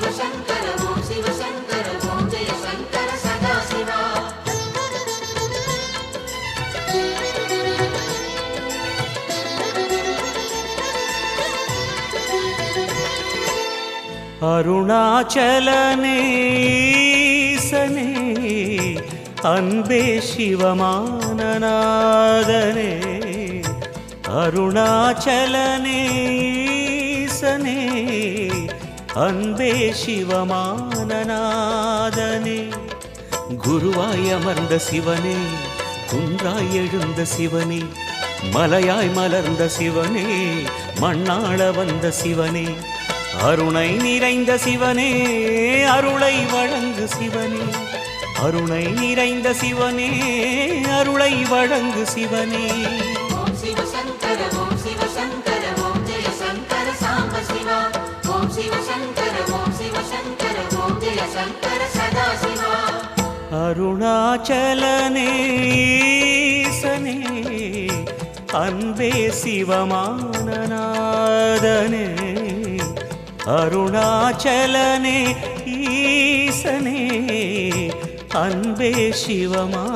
சிவசங்கர ஓம் சிவசங்கர ஓம் ஜெய சங்கர சதாசிவா. அருணாச்சலனே ஈசனே அன்பே சிவமானநாதனே. அருணாச்சலனே ஈசனே அன்பே சிவமானநாதனே. குருவாய் அமர்ந்த சிவனே, குன்றாய் எழுந்த சிவனே, மலையாய் மலர்ந்த சிவனே, மண்ணாள வந்த சிவனே, அருணை நிறைந்த சிவனே, அருளை வழங்கு சிவனே, அருணை நிறைந்த சிவனே, அருளை வழங்கு சிவனே. ஓம் சிவசங்கர ஓம் சிவசங்கர ஓம் ஜெய சங்கர சாம்ப சிவா. ஓம் சிவசங்கர ஓம் சிவசங்கர ஓம் ஜெய சங்கர சதாசிவா. அருணாச்சலனே ஈசனே அன்பே சிவமானநாதனே. அருணாச்சலனே ஈசனே அன்பே சிவமானநாதனே.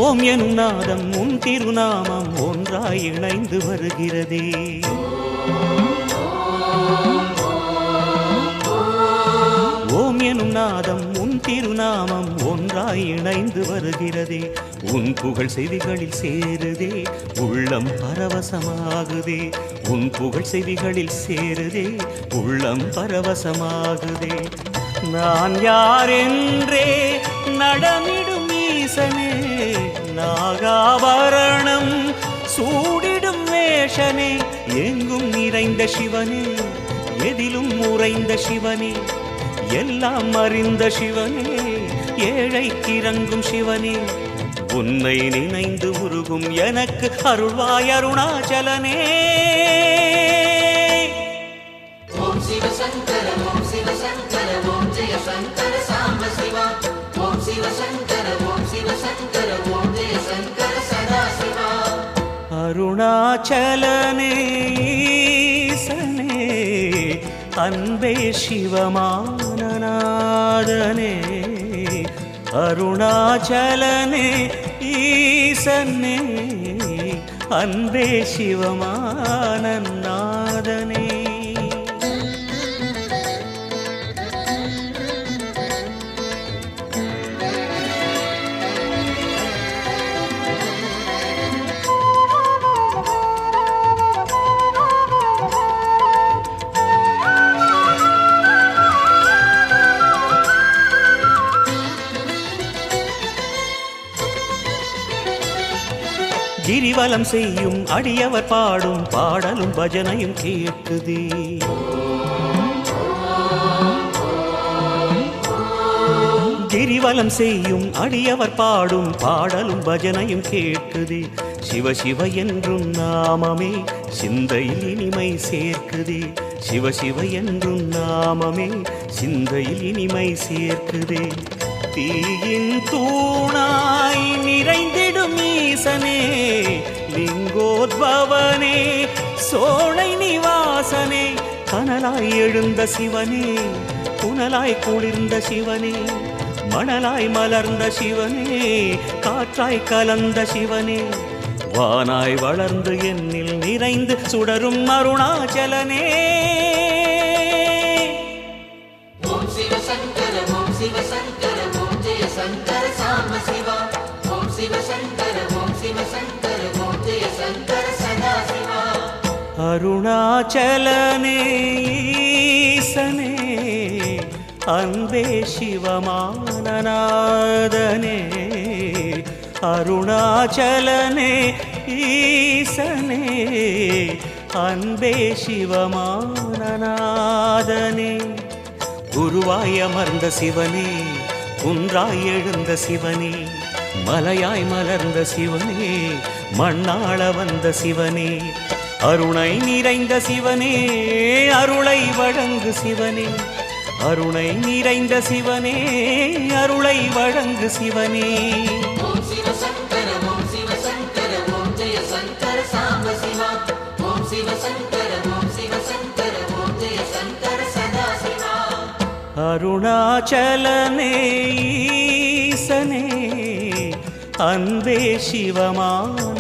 ஓம் எனும் நாதம் உன் திருநாமம் ஒன்றாய் இணைந்து வருகிறதே. ஓம் எனும் நாதம் உன் திருநாமம் ஒன்றாய் இணைந்து வருகிறதே. உன் புகழ் செவிகளில் சேருதே, உள்ளம் பரவசமாகுதே. உன் புகழ் செவிகளில் சேருதே, உள்ளம் பரவசமாகுதே. நான் யாரென்றே நடமிடும் ஈசனே, நாகாபரணம் சூடிடும் வேஷனே, எங்கும் நிறைந்த சிவனே, எதிலும் உறைந்த சிவனே, எல்லாம் அறிந்த சிவனே, ஏழைக்கு இறங்கும் சிவனே, உன்னை நினைந்து உருகும் எனக்கு அருள்வாய் அருணாச்சலனே. ஓம் சிவசங்கர ஓம் சிவசங்கர ஓம் ஜெய சங்கர சாம்ப சிவா. ஓம் சிவசங்கர ஓம் சிவசங்கர ஓம் ஜெய சங்கர சதாசிவா. அருணாச்சலனே ஈசனே அன்பே சிவமானநாதனே. அருணாச்சலனே ஈசனே அன்பே சிவமானநாதனே. கிரிவலம் செய்யும் அடியவர் பாடும் பாடலும் பஜனையும் கேட்குதே. கிரிவலம் செய்யும் அடியவர் பாடும் பாடலும் பஜனையும் கேட்குதே. சிவ சிவ என்றும் நாமமே சிந்தையில் இனிமை சேர்க்குதே. சிவ சிவ என்றும் நாமமே சிந்தையில் இனிமை சேர்க்குதே. தீயின் தூணாய் நிறைந்திடும் ஈசனே, லிங்கோத்பவனே, சோழை நிவாசனே, கனலாய் எழுந்த சிவனே, புனலாய் குளிர்ந்த சிவனே, மணலாய் மலர்ந்த சிவனே, காற்றாய் கலந்த சிவனே, வானாய் வளர்ந்து என்னில் நிறைந்து சுடரும் அருணாச்சலனே. ஓம் சிவசங்கர ஓம் சிவசங்கர ஓம் ஜெய சங்கர சாம்ப சிவா. ஓம் சிவசங்கர ஓம் சிவசங்கர ஓம் ஜெய சங்கர சதாசிவா. அருணாச்சலனே ஈசனே அன்பே சிவமானநாதனே. அருணாச்சலனே ஈசனே அன்பே சிவமானநாதனே. குருவாய் அமர்ந்த சிவனே, குன்றாய் எழுந்த சிவனே, மலையாய் மலர்ந்த சிவனே, மண்ணாள வந்த சிவனே, அருணை நிறைந்த சிவனே, அருளை வழங்கு சிவனே, அருணை நிறைந்த சிவனே, அருளை வழங்கு சிவனே. ஓம் சிவ சங்கர ஓம் சிவ சங்கர ஓம் ஜெய சங்கர சாம்ப சிவா. ஓம் சிவ சங்கர ஓம் சிவ சங்கர ஓம் ஜெய சங்கர சதா சிவா. அருணாச்சலனே ஈசனே, அன்பே சிவமானநாதனே,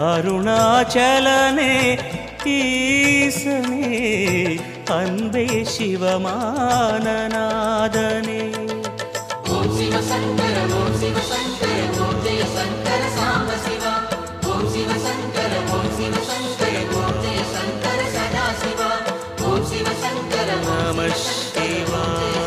அருணாச்சலனே ஈசனே, அன்பே சிவமானநாதனே. ஓம் சிவ சங்கர ஓம் சிவ சங்கர ஓம் ஜெய சங்கர சாம்ப சிவா. ஓம் சிவ சங்கர ஓம் சிவ சங்கர ஓம் ஜெய சங்கர சதா சிவா. ஓம் சிவ சங்கர ஓம் நம சிவ சங்கர ஓம் சிவாய. ஜெய